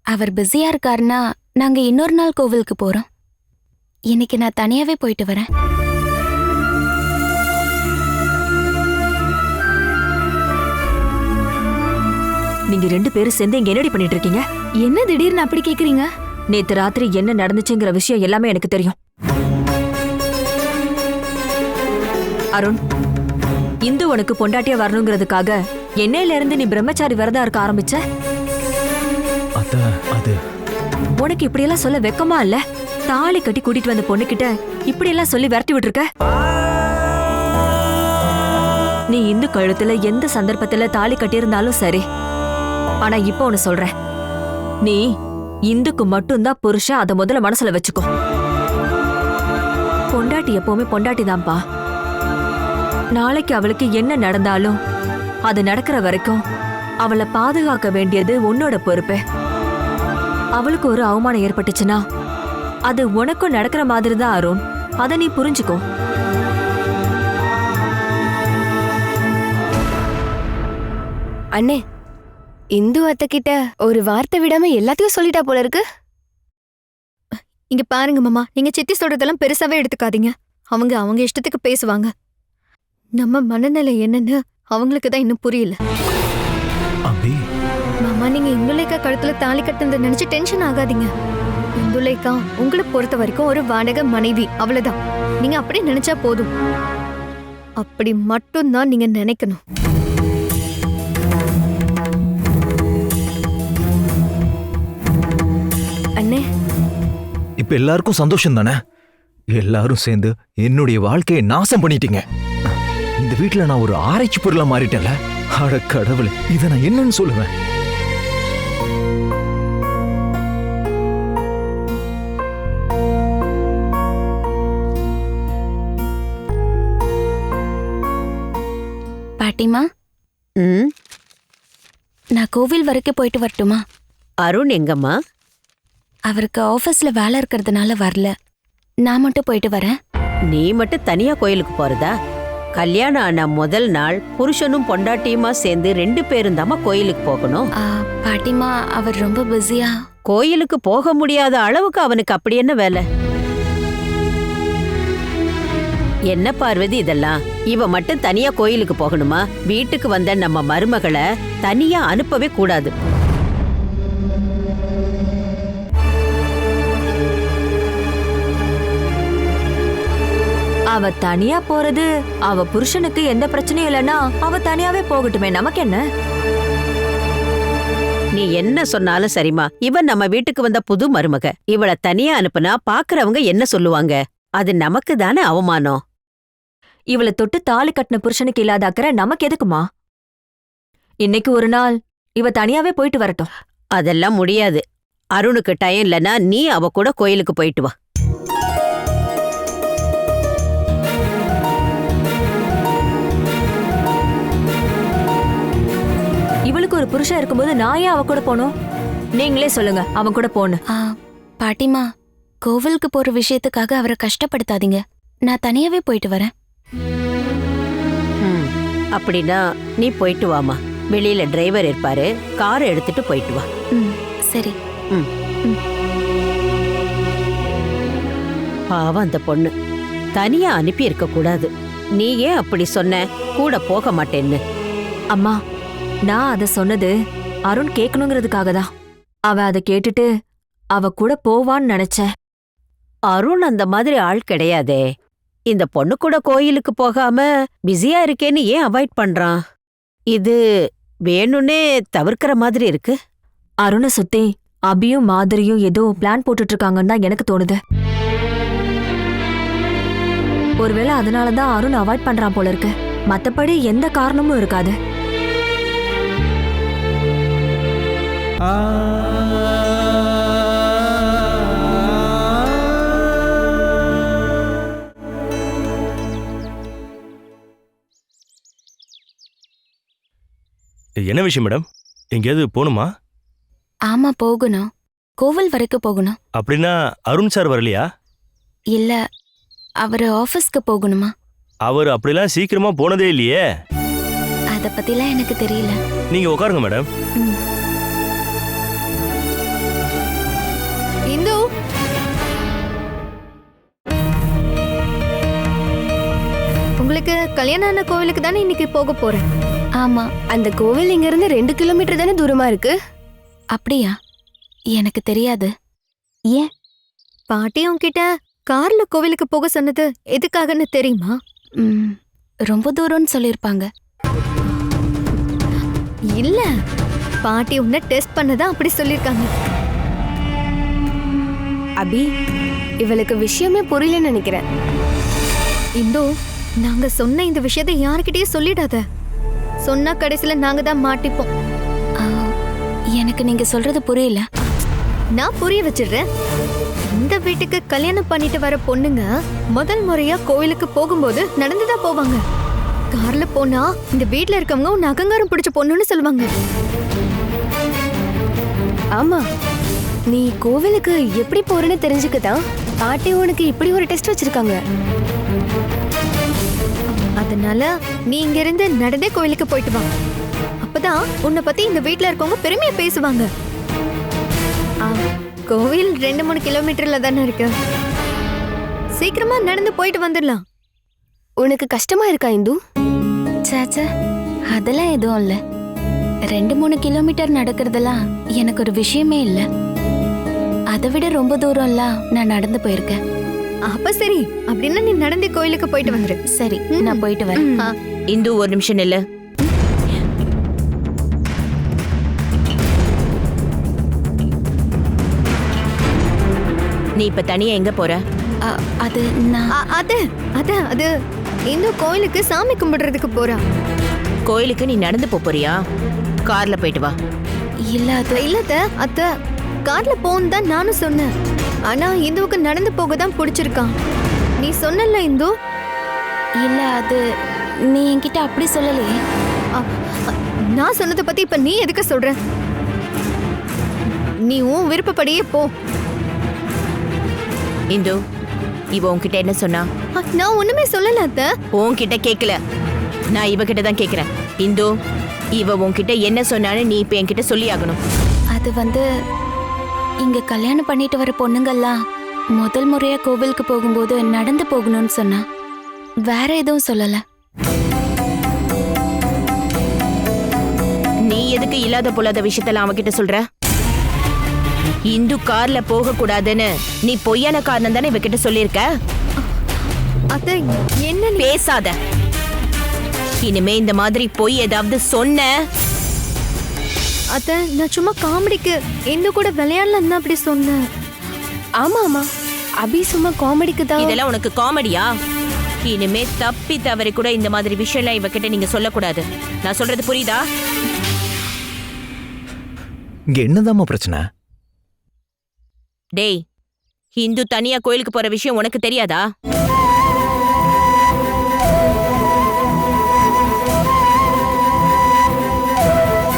[SPEAKER 5] அவர் பிஸியா இருக்காருன்னா நாங்க இன்னொரு நாள் கோவிலுக்கு போறோம். இன்னைக்கு நான் தனியாவே போயிட்டு வரேன்.
[SPEAKER 4] நீங்க 2 பேரும் சேர்ந்து இங்க என்னடி பண்ணிட்டு இருக்கீங்க?
[SPEAKER 5] என்ன திடீர்னு அப்படி கேக்குறீங்க?
[SPEAKER 4] நேத்து ராத்திரி என்ன நடந்துச்சுங்கிற விஷயம் எல்லாமே எனக்கு தெரியும். அருண், இந்து உனக்கு பொண்டாட்டியா வரணுங்கிறதுக்காக என்னையில இருந்து நீ பிரம்மச்சாரி விரதம் இருக்க ஆரம்பிச்ச.
[SPEAKER 6] அது
[SPEAKER 4] உனக்கு இப்படியெல்லாம் சொல்ல வெக்கமா இல்ல? தாலி கட்டி கூட்டிட்டு வந்த பொண்ணுகிட்ட இப்படியெல்லாம் சொல்லி விரட்டி விட்டுருக்க. நீ இந்து கழுத்துல எந்த சந்தர்ப்பத்துல தாலி கட்டியிருந்தாலும் சரி, ஆனா இப்ப ஒன்னு சொல்றேன், நீ இந்துக்கு மட்டும்தான் புருஷன். அதை முதல்ல மனசுல வச்சுக்கோ. பொண்டாட்டி எப்பவுமே பொண்டாட்டி தான்ப்பா. நாளைக்கு அவளுக்கு என்ன நடந்தாலும் அது நடக்கிற வரைக்கும் அவளை பாதுகாக்க வேண்டியது உன்னோட பொறுப்பு. அவளுக்கு ஒரு அவமானம் ஏற்பட்டுச்சுன்னா அது உனக்கும் நடக்கிற மாதிரி தான் அருண். அதை நீ புரிஞ்சுக்கோ.
[SPEAKER 8] அண்ணே, இந்து அத்தை கிட்ட ஒரு வார்த்தை விடாம எல்லாத்தையும் சொல்லிட்டா போல இருக்கு.
[SPEAKER 3] இங்க பாருங்க மாமா, நீங்க சித்தி சொல்றதெல்லாம் பெருசாவே எடுத்துக்காதீங்க. அவங்க இஷ்டத்துக்கு பேசுவாங்க. நம்ம மனநிலை என்னன்னு அவங்களுக்கு தான் இன்னும் புரியல.
[SPEAKER 6] அபி,
[SPEAKER 3] மாமா, நீங்க இந்துலேக்கா கழுத்துல தாலி கட்டுனதை நினைச்சு டென்ஷன் ஆகாதீங்க. இந்துலேக்கா உங்களை பொறுத்த வரைக்கும் ஒரு வாடகை மனைவி, அவ்வளவுதான். நீங்க அப்படி நினைச்சா போதும். அப்படி மட்டும்தான் நீங்க நினைக்கணும்.
[SPEAKER 8] அண்ணே,
[SPEAKER 6] இப்ப எல்லாருக்கும் சந்தோஷம் தானே? எல்லாரும் சேர்ந்து என்னுடைய வாழ்க்கையை நாசம் பண்ணிட்டீங்க. இந்த வீட்டுல நான் ஒரு ஆராய்ச்சி பொருளா மாறிட்டேன்ல. அட கடவுளே, இதை நான் என்னன்னு சொல்லுவேன்?
[SPEAKER 5] பாட்டிமா,
[SPEAKER 2] ம்.
[SPEAKER 5] நான் கோவில் வரைக்கும் போயிட்டு வரட்டுமா?
[SPEAKER 2] அருண் எங்கம்மா?
[SPEAKER 5] அவருக்கு ஆபீஸ்ல வேலை இருக்கிறதுனால வரல. நான் மட்டும் போயிட்டு வரேன்.
[SPEAKER 2] நீ மட்டும் தனியா கோயிலுக்கு போறதா? கல்யாணம் ஆன முதல் நாள் புருஷனும் பொண்டாட்டியுமா சேர்ந்து 2 பேரும் தாம்மா கோயிலுக்கு போகணும்.
[SPEAKER 5] பாட்டிமா, அவர் ரொம்ப பிஸியா.
[SPEAKER 2] கோயிலுக்கு போக முடியாத அளவுக்கு அவனுக்கு அப்படி என்ன வேலை? என்ன பார்வதி இதெல்லாம்? இவ மட்டும் தனியா கோயிலுக்கு போகணுமா? வீட்டுக்கு வந்த நம்ம மருமகளை தனியா அனுப்பவே கூடாது.
[SPEAKER 4] அவ தனியா போறது அவ புருஷனுக்கு எந்த பிரச்சனையும் இல்லைன்னா அவ தனியாவே போகட்டுமே, நமக்கு என்ன?
[SPEAKER 2] நீ என்ன சொன்னாலும் சரிம்மா. இவன் நம்ம வீட்டுக்கு வந்த புது மருமக. இவளை தனியா அனுப்புனா பாக்குறவங்க என்ன சொல்லுவாங்க? அது நமக்கு தானே அவமானம்.
[SPEAKER 4] இவளை தொட்டு தாலி கட்டின புருஷனுக்கு இல்லாத அக்கறை நமக்கு எதுக்குமா? இன்னைக்கு ஒரு நாள் இவ தனியாவே போயிட்டு வரட்டும்.
[SPEAKER 2] அதெல்லாம் முடியாது. அருணுக்கு டைம் இல்லைன்னா நீ அவ கூட கோயிலுக்கு போயிட்டு வா.
[SPEAKER 4] இவளுக்கு ஒரு புருஷன் இருக்கும்போது நான் ஏன் அவ கூட போகணும்? நீங்களே சொல்லுங்க, அவன் கூட போன்னு.
[SPEAKER 5] பாட்டிமா, கோவிலுக்கு போற விஷயத்துக்காக அவரை கஷ்டப்படுத்தாதீங்க. நான் தனியாவே போயிட்டு வரேன்.
[SPEAKER 2] அப்படின்னா நீ போயிட்டு வாமா. வெளியில டிரைவர் இருப்பாரு, காரை எடுத்துட்டு போயிட்டு வா.
[SPEAKER 5] சரி.
[SPEAKER 2] பாவம் அந்த பொண்ணு தனியா அனுப்பி இருக்க கூடாது. நீ ஏன் அப்படி சொன்ன? கூட போக மாட்டேன்னு.
[SPEAKER 4] அம்மா, நான் அத சொன்னது அருண் கேட்கணுங்கிறதுக்காக தான். அவ அதை கேட்டுட்டு அவ கூட போவான்னு நினைச்சேன்.
[SPEAKER 2] அருண் அந்த மாதிரி ஆள் கிடையாதே. இந்த பொண்ணு கூட கோயிலுக்கு போகாம பிஸியா இருக்கேன்னு ஏன் அவாய்ட் பண்றான்? இது வேணும்னே தவிர்க்கிற மாதிரி இருக்கு.
[SPEAKER 4] அருணை சுத்தி அபியும் மாதிரியும் ஏதோ பிளான் போட்டுட்டு இருக்காங்கன்னு தான் எனக்கு தோணுது. ஒருவேளை அதனாலதான் அருண் அவாய்ட் பண்றான் போல இருக்கு. மத்தபடி எந்த காரணமும் இருக்காது.
[SPEAKER 9] என்ன விஷயம் மேடம்? எங்கேயாவது போகணுமா?
[SPEAKER 5] ஆமா, போகணும். கோவில் வரைக்கும் போகணும்.
[SPEAKER 9] அப்படின்னா அருண் சார் வரலையா?
[SPEAKER 5] இல்ல, அவரு ஆபீஸ்க்கு போகணுமா?
[SPEAKER 9] அவர் அப்படிலாம் சீக்கிரமா போனதே இல்லையே.
[SPEAKER 5] அத பத்திலாம் எனக்கு தெரியல.
[SPEAKER 9] நீங்க உட்காருங்க மேடம்.
[SPEAKER 3] இந்து, உங்களுக்கு கல்யாணம் ஆன கோவிலுக்கு தானே இன்னைக்கு போக போறேன்.
[SPEAKER 5] ஆமா.
[SPEAKER 8] அந்த கோவில் இங்க இருந்து 2 கிலோமீட்டர் தானே தூரமா இருக்கு.
[SPEAKER 5] அப்படியா? எனக்கு தெரியாது. ஏன்?
[SPEAKER 3] பாட்டி உன்கிட்ட கார்ல கோவிலுக்கு போக சொன்னது எதுக்காகன்னு தெரியுமா?
[SPEAKER 5] ரொம்ப தூரம்னு சொல்லிருப்பாங்க.
[SPEAKER 3] இல்ல, பாட்டி உன்னை டெஸ்ட் பண்ணதான் அப்படி சொல்லிருக்காங்க.
[SPEAKER 8] அபி, இவளுக்கு விஷயமே புரியலன்னு நினைக்கிறேன்.
[SPEAKER 3] இந்து, நாங்க சொன்ன இந்த விஷயத்தை யாருக்கிட்டயும் சொல்லிடாத. சொன்னா கடைசியில நாங்க தான் மாட்டிப்போம்.
[SPEAKER 5] எனக்கு நீங்க சொல்றது புரியல.
[SPEAKER 3] நான் புரிய வச்சிடுறேன். இந்த வீட்டுக்கு கல்யாணம் பண்ணிட்டு வர பொண்ணுங்க முதல் முறையா கோவிலுக்கு போகும்போது நடந்துதான் போவாங்க. கார்ல போனா இந்த வீட்டுல இருக்கவங்க உன் அகங்காரம் பிடிச்ச பொண்ணுன்னு சொல்லுவாங்க.
[SPEAKER 8] ஆமா, நீ கோவிலுக்கு எப்படி போறேன்னு தெரிஞ்சுக்கதான் பாட்டி உனக்கு இப்படி ஒரு டெஸ்ட் வச்சிருக்காங்க.
[SPEAKER 3] அதனால நீ இங்க இருந்து நடந்தே கோவிலுக்கு போயிட்டு வா. அப்பதான் அப்பதான் உன்னை பத்தி இந்த வீட்ல இருக்கவங்க பெருமையா பேசுவாங்க. ஆ, கோவில் 2-3 கிலோமீட்டர்ல தானே இருக்கு. சீக்கிரமா நடந்து போயிட்டு வந்துடலாம்.
[SPEAKER 8] உனக்கு கஷ்டமா இருக்கா இந்து?
[SPEAKER 5] சாச்சா அதெல்லாம் எதுவும் இல்ல. 2-3 கிலோமீட்டர் நடக்கிறதெல்லாம் எனக்கு ஒரு விஷயமே இல்ல. அதை விட ரொம்ப தூரம்லாம் நான் நடந்து போயிருக்கேன்.
[SPEAKER 3] அப்ப சரி, அப்படின்னா நீ நடந்து கோயிலுக்கு போயிட்டு வந்துரு.
[SPEAKER 5] சரி, நான் போயிட்டு வரேன்.
[SPEAKER 3] ஆ,
[SPEAKER 2] இந்து ஒரு நிமிஷம் நில்லு. நீ இப்ப தனியா எங்க போற?
[SPEAKER 5] அது நான்
[SPEAKER 3] அது இந்து கோயிலுக்கு சாமி கும்பிடுறதுக்கு போறா.
[SPEAKER 2] கோயிலுக்கு நீ நடந்து போறியா? கார்ல போயிட்டு வா.
[SPEAKER 5] இல்ல அது
[SPEAKER 3] இல்ல அத்தை, கார்ல போன்னு தான் நானும் சொன்னேன். ஆனா இந்துவுக்கு நடந்து போக தான் பிடிச்சிருக்கான். நீ சொன்னல இந்து.
[SPEAKER 5] இல்ல அது நீ என்கிட்ட அப்படி சொல்லலையே.
[SPEAKER 3] நான் சொன்னதை பத்தி இப்ப நீ எதுக்கு சொல்ற? நீ உன் விருப்பப்படியே போ.
[SPEAKER 2] இந்து, இவ உன்கிட்ட என்ன சொன்னா?
[SPEAKER 3] நான் ஒண்ணுமே சொல்லல அத்தை.
[SPEAKER 2] உன்கிட்ட கேக்கல, நான் இவகிட்ட தான் கேக்குறேன். இந்து, இவ உன்கிட்ட என்ன சொன்னான்னு நீ இப்ப என்கிட்ட சொல்லி ஆகணும்.
[SPEAKER 5] அது வந்து இங்க கல்யாணம் பண்ணிட்டு வர பொண்ணுங்கெல்லாம் முதல் முறையா கோவிலுக்கு போகும்போது நடந்து போகணும்னு சொன்னா. வேற எதுவும் சொல்லல.
[SPEAKER 2] நீ எதுக்கு இல்லாத பொல்லாத விஷயத்தெல்லாம் அவகிட்ட சொல்ற? இந்து கார்ல போக கூடாதுன்னு நீ பொய்யான காரணம் தானே இவகிட்ட சொல்லியிருக்க.
[SPEAKER 3] அத்தை என்ன
[SPEAKER 2] பேசாத. இனிமே இந்த மாதிரி பொய் ஏதாவது சொன்ன.
[SPEAKER 3] அத்தை, நான் சும்மா காமெடிக்கு இந்து கூட விளையாடலாம் தான் அப்படி சொன்னேன்.
[SPEAKER 8] ஆமா ஆமா, அபி சும்மா காமெடிக்கு தான்.
[SPEAKER 2] இதெல்லாம் உனக்கு காமெடியா? இனிமே தப்பி தவறி கூட இந்த மாதிரி விஷயம்லாம் இவகிட்ட நீங்க சொல்லக்கூடாது. நான் சொல்றது புரியுதா?
[SPEAKER 6] இங்க என்னதாம்மா பிரச்சனை?
[SPEAKER 2] டேய், இந்து தனியா கோயிலுக்கு போற விஷயம் உனக்கு தெரியாதா?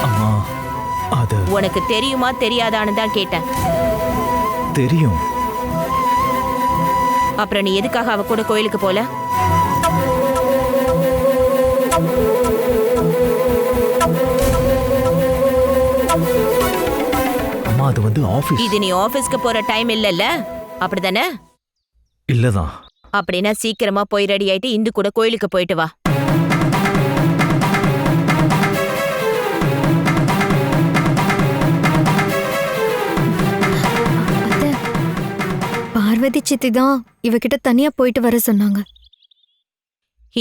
[SPEAKER 6] அம்மா, அது
[SPEAKER 2] உனக்கு தெரியுமா தெரியாதான்னு தான் கேட்டேன்.
[SPEAKER 6] தெரியும்.
[SPEAKER 2] அப்புறம் நீ எதுக்காக அவ கூட கோயிலுக்கு போல?
[SPEAKER 6] அம்மா, அது வந்து ஆபீஸ்.
[SPEAKER 2] இது நீ ஆபீஸ்க்கு போற டைம் இல்லல்ல, அப்படிதானே?
[SPEAKER 6] இல்லதான்.
[SPEAKER 2] அப்படின்னா சீக்கிரமா போய் ரெடி ஆயிட்டு இந்து கூட கோயிலுக்கு போயிட்டு வா.
[SPEAKER 3] அத்தை, பார்வதி சித்தி தான் இவகிட்ட தனியா போயிட்டு வர சொன்னாங்க.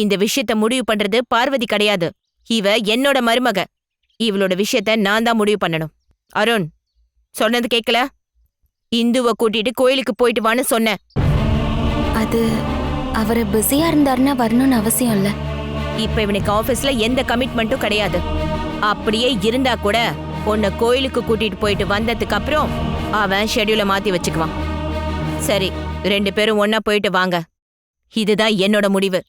[SPEAKER 2] இந்த விஷயத்த முடிவு பண்றது பார்வதி கிடையாது. இவ என்னோட மருமக. இவளோட விஷயத்த நான் தான் முடிவு பண்ணணும். அருண், சொன்னது கேட்கல? இந்துவை கூட்டிட்டு கோயிலுக்கு போயிட்டு வான்னு சொன்னேன்.
[SPEAKER 5] அது அவரை பிஸியா இருந்தாருன்னா வரணும்னு அவசியம் இல்ல.
[SPEAKER 2] இப்ப இவனுக்கு ஆபீஸ்ல எந்த கமிட்மெண்ட்டும் கிடையாது. அப்படியே இருந்தா கூட உன்னை கோயிலுக்கு கூட்டிட்டு போயிட்டு வந்ததுக்கு அப்புறம் அவன் ஷெட்யூலை மாத்தி வச்சுக்குவான். சரி, 2 பேரும் ஒன்னா போயிட்டு வாங்க. இதுதான் என்னோட முடிவு.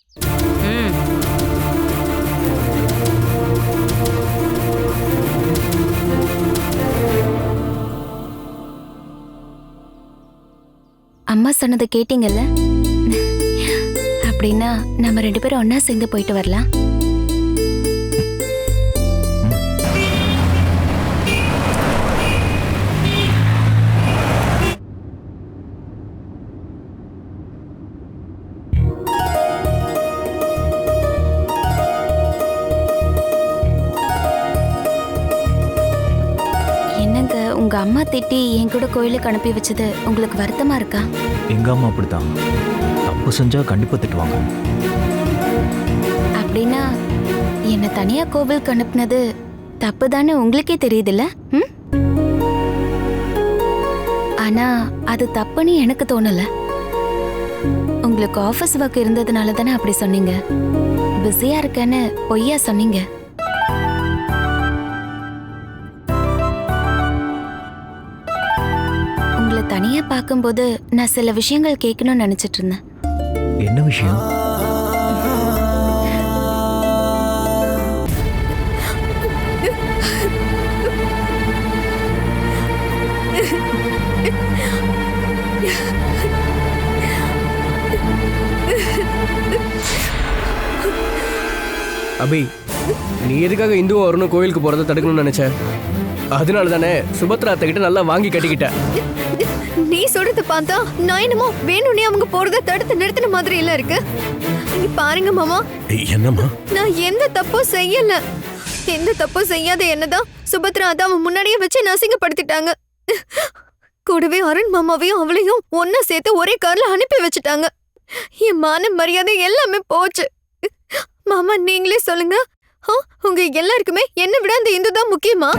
[SPEAKER 5] அம்மா சொன்னதை கேட்டீங்கல்ல? அப்படின்னா நம்ம 2 பேரும் ஒன்னா சேர்ந்து போயிட்டு வரலாம். என்னங்க, உங்க அம்மா திட்டி என் கூட கோயிலுக்கு அனுப்பி வச்சது உங்களுக்கு வருத்தமா இருக்கா?
[SPEAKER 6] எங்க அம்மா அப்படித்தான். தப்பு செஞ்சா கண்டிப்பா திட்டுவாங்க.
[SPEAKER 5] அப்படின்னா என்னை தனியா கோவிலுக்கு அனுப்புனது தப்பு தானே உங்களுக்கே தெரியுதுல்ல? ம்? ஆனா அது தப்புன்னு எனக்கு தோணல. உங்களுக்கு ஆபீஸ் ஒர்க் இருந்ததுனால தானே அப்படி சொன்னீங்க. பிஸியா இருக்கேன்னு பொய்யா சொன்னீங்க. உங்களை தனியா பார்க்கும்போது நான் சில விஷயங்கள் கேட்கணும்னு நினைச்சிட்டு இருந்தேன்.
[SPEAKER 6] என்ன விஷயம்?
[SPEAKER 1] அபி,
[SPEAKER 10] நீ எதுக்காக இந்துவும் வரணும் கோயிலுக்கு போறதை தடுக்கணும்னு நினைச்ச? அதனால தானே சுபத்ரா அத்தை கிட்ட நல்லா வாங்கி கட்டிக்கிட்ட.
[SPEAKER 3] நீ சொல்றத பார்த்தா நான் என்னமோ வேணும்னே அவங்க போறத தடுத்து நிறுத்தின மாதிரி இல்ல இருக்கு. நீ பாருங்க மாமா,
[SPEAKER 11] என்னம்மா?
[SPEAKER 3] நான் எந்த தப்பும் செய்யல. எந்த தப்பும் செய்யாத என்னதான் சுபத்ரா அதான் அவன் முன்னாடியே வச்சு நசிங்கப்படுத்திட்டாங்க. கூடவே அருண் மாமாவையும் அவளையும் ஒன்னா சேர்த்து ஒரே கார்ல அனுப்பி வச்சுட்டாங்க. என் மான மரியாதை எல்லாமே போச்சு. மாமா நீங்களே சொல்லுங்க, உங்க எல்லாருக்குமே என்ன விட அந்த இந்து தான் முக்கியமா?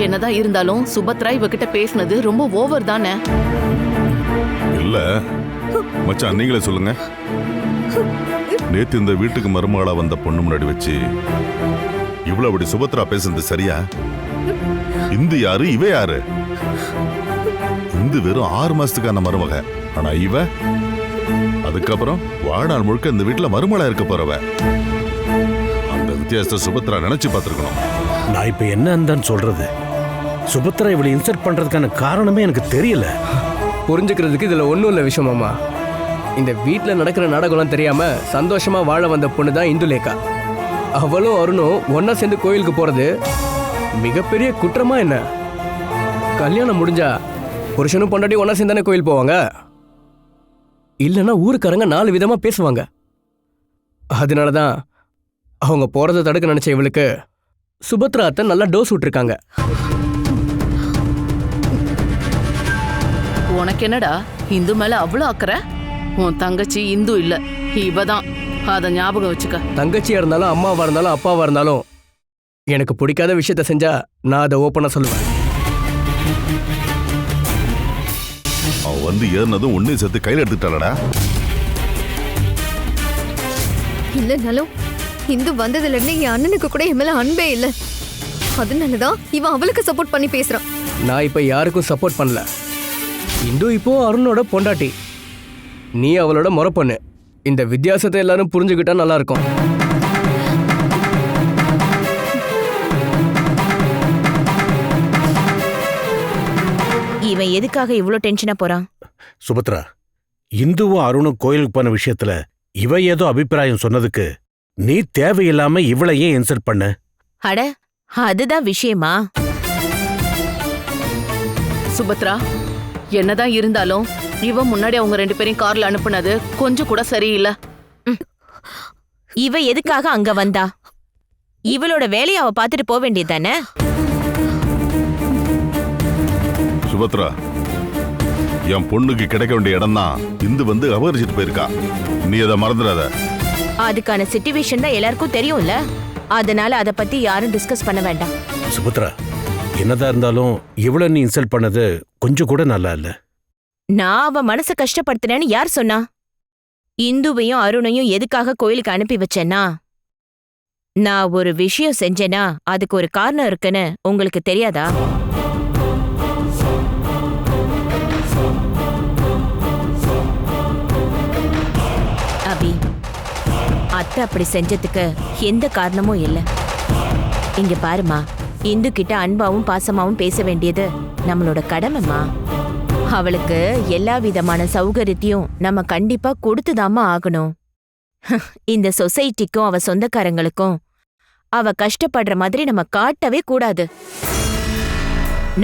[SPEAKER 12] என்னதான் இருந்தாலும் சுபத்ரா இவகிட்ட பேசினது ரொம்ப ஓவர் தானே.
[SPEAKER 13] இல்ல மச்சான், நீங்களே சொல்லுங்க. நேத்து இந்த வீட்டுக்கு மருமகளா வந்த பொண்ணு முன்னாடி வச்சு இவ்வளவு அப்படி சுபத்ரா பேசுனது சரியா? இந்து யாரு, இவ யாரு? இந்து வெறும் 6 மாசத்துக்கான மருமக. ஆனா இவ அதுக்கப்புறம் வாழ்நாள் முழுக்க இந்த வீட்டுல மருமகளா இருக்க போறவ. அந்த வித்தியாசத்தை சுபத்ரா நினைச்சு பார்த்திருக்கணும்.
[SPEAKER 11] நான் இப்ப என்னன்னு சொல்றது? சுபத்ரா இவளை இன்சல்ட் பண்றதுக்கான காரணமே எனக்கு தெரியல.
[SPEAKER 10] புரிஞ்சுக்கிறதுக்கு இதுல ஒண்ணும் இல்ல விஷயம் மாமா. இந்த வீட்டுல நடக்கிற நாடகம்லாம் தெரியாம சந்தோஷமா வாழ வந்த பொண்ணு தான் இந்துலேகா. அவளும் அருணும் ஒன்னா சேர்ந்து கோயிலுக்கு போறது மிகப்பெரிய குற்றமா என்ன? கல்யாணம் முடிஞ்சா புருஷனும் பொண்டாட்டி ஒன்னா சேர்ந்தானே கோயில் போவாங்க. இல்லைன்னா ஊருக்காரங்க 4 விதமா பேசுவாங்க. அதனாலதான் அவங்க போறதை தடுக்க நினைச்ச இவளுக்கு சுபத்ரா அத்தை நல்லா டோஸ் விட்டுருக்காங்க.
[SPEAKER 12] உனக்கு என்னடா இந்து மேல அவ்வளவு அக்கறை? உன் தங்கச்சி இந்து இல்ல, இவதான். அத ஞாபகம் வச்சுக்க.
[SPEAKER 10] தங்கச்சியா இருந்தாலும் அம்மாவா இருந்தாலும் அப்பாவா இருந்தாலும் எனக்கு பிடிக்காத விஷயத்த செஞ்சா நான் அதை ஓப்பனா சொல்லுவேன்.
[SPEAKER 13] அவ வந்து ஏறினதும் ஒன்னே சேர்த்து கையில எடுத்துட்டாளடா.
[SPEAKER 3] இல்லனாலும் இந்து வந்ததுல இருந்து என் அண்ணனுக்கு கூட என் மேல அன்பே இல்ல. அதனாலதான் இவன் அவளுக்கு சப்போர்ட் பண்ணி பேசுறான்.
[SPEAKER 10] நான் இப்ப யாருக்கும் சப்போர்ட் பண்ணல. இந்து இப்போ அருணோட பொண்டாட்டி, நீ அவளோட முறை பொண்ணு. இந்த வித்தியாசத்தை எல்லாரும் புரிஞ்சுக்கிட்டா நல்லா இருக்கும்.
[SPEAKER 14] இவன் எதுக்காக இவ்ளோ டென்ஷனா போறான்?
[SPEAKER 11] சுபத்ரா, இந்துவும் அருணும் கோயிலுக்கு போன விஷயத்துல இவ ஏதோ அபிப்பிராயம் சொன்னதுக்கு நீ தேவையில்லாம இவளை ஏன் இன்சல்ட் பண்ண?
[SPEAKER 14] அட, அதுதான் விஷயமா?
[SPEAKER 12] சுபத்ரா, என்னதான் இருந்தாலும் இவன் முன்னாடி அவங்க 2 பேரையும் கார்ல அனுப்புனது கொஞ்சம் கூட சரியில்லை.
[SPEAKER 14] இவ எதுக்காக அங்க வந்தா? இவளோட வேலையை அவ பாத்துட்டு போக வேண்டியதானே?
[SPEAKER 13] சுபத்ரா, என் பொண்ணுக்கு கிடைக்க வேண்டிய இடம் தான் இந்து வந்து அபகரிச்சிட்டு போயிருக்கா. நீ அதை மறந்துடாத.
[SPEAKER 14] அதுக்கான சிச்சுவேஷன் தான் எல்லாருக்கும் தெரியும்ல. அதனால அத பத்தி யாரும் டிஸ்கஸ் பண்ண வேண்டாம்.
[SPEAKER 11] சுபத்ரா, என்னதான் இருந்தாலும் இவள நீ இன்சல்ட் பண்ணது கொஞ்சம் கூட நல்லா இல்ல.
[SPEAKER 14] நான் அவ மனச கஷ்டப்படுத்தினேன்னு யார் சொன்னா? இந்துவையும் அருணையும் எதுக்காக கோயிலுக்கு அனுப்பி வச்சேன்னா, நான் ஒரு விஷயம் செஞ்சேனா அதுக்கு ஒரு காரணம் இருக்குன்னு உங்களுக்கு தெரியாதா? அபி, அத்தை அப்படி செஞ்சதுக்கு எந்த காரணமும் இல்ல. இங்க பாருமா, இந்து கிட்ட அன்பாவும் பாசமாவும் பேச வேண்டியது நம்மளோட கடமைமா. அவளுக்கு எல்லா விதமான சௌகரியத்தையும் நம்ம கண்டிப்பா கொடுத்துதாமா ஆகணும். இந்த சொசைட்டிக்கும் அவ சொந்தக்காரங்களுக்கும் அவ கஷ்டப்படுற மாதிரி நம்ம காட்டவே கூடாது.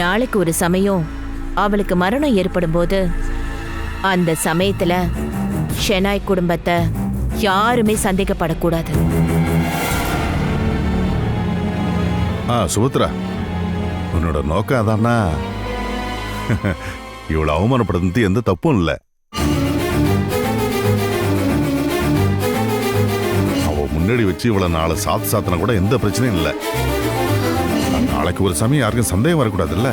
[SPEAKER 14] நாளைக்கு ஒரு சமயம் அவளுக்கு மரணம் ஏற்படும் போது அந்த சமயத்துல ஷெனாய் குடும்பத்தை யாருமே சந்தேகப்படக்கூடாது.
[SPEAKER 13] சுபத்ரா, உன்னோட நோக்கம் அதானா? இவ்வளவு அவமானப்படுறது எந்த தப்பும் இல்ல. அவ முன்னாடி வச்சு இவ்வளவு நாளை சாத்தன கூட எந்த பிரச்சனையும் இல்ல. நாளைக்கு ஒரு சமயம் யாருக்கும் சந்தேகம் வரக்கூடாது இல்ல.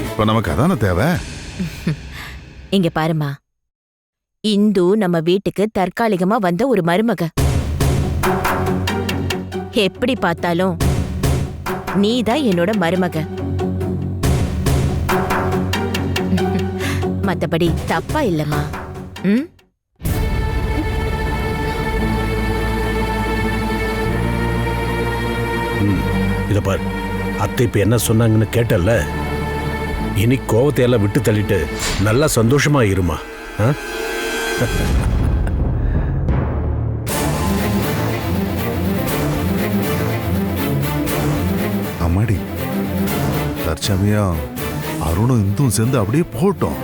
[SPEAKER 13] இப்ப நமக்கு அதான தேவை.
[SPEAKER 14] இங்க பாருமா, இந்து நம்ம வீட்டுக்கு தற்காலிகமா வந்த ஒரு மருமக. எப்படி பார்த்தாலும் நீதான் என்னோட மருமக. மத்தபடி தப்பா இல்லம்மா.
[SPEAKER 11] இத பாரு, அத்தை இப்ப என்ன சொன்னாங்கன்னு கேட்டல்ல. இனி கோவத்தை எல்லாம் விட்டு தள்ளிட்டு நல்லா சந்தோஷமா இருமா.
[SPEAKER 13] தற்சமயம் அருணும் இந்தும் சேர்ந்து அப்படியே போட்டோம்.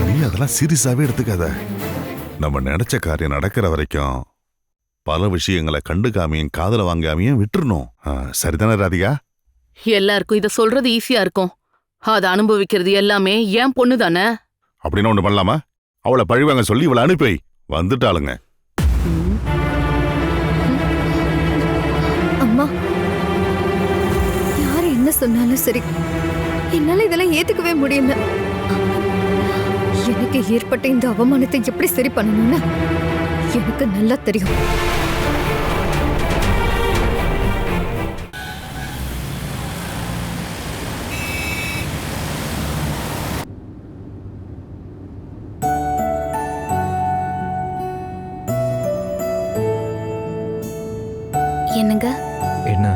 [SPEAKER 13] நீ அதெல்லாம் சீரியஸாவே எடுத்துக்காத. நம்ம நினைச்ச காரியம் நடக்கிற வரைக்கும் பல விஷயங்களை கண்டுக்காமையும் காதல வாங்காமையும் விட்டுறணும். சரிதானே ராதிகா?
[SPEAKER 12] எல்லாருக்கும் இத சொல்றது ஈஸியா இருக்கும். அதை அனுபவிக்கிறது எல்லாமே என் பொண்ணு தானே.
[SPEAKER 13] அப்படின்னு ஒண்ணு பண்ணலாமா? அவளை பழிவாங்க சொல்லி இவளை அனுப்பி வந்துட்டாளுங்க.
[SPEAKER 3] அம்மா, யாரு என்ன சொன்னாலும் சரி, என்னால இதெல்லாம் ஏத்துக்கவே முடியல. எனக்கு ஏற்பட்ட இந்த அவமானத்தை எப்படி சரி பண்ணணும்னு எனக்கு நல்லா தெரியும்.
[SPEAKER 5] என்னங்க?
[SPEAKER 6] என்ன?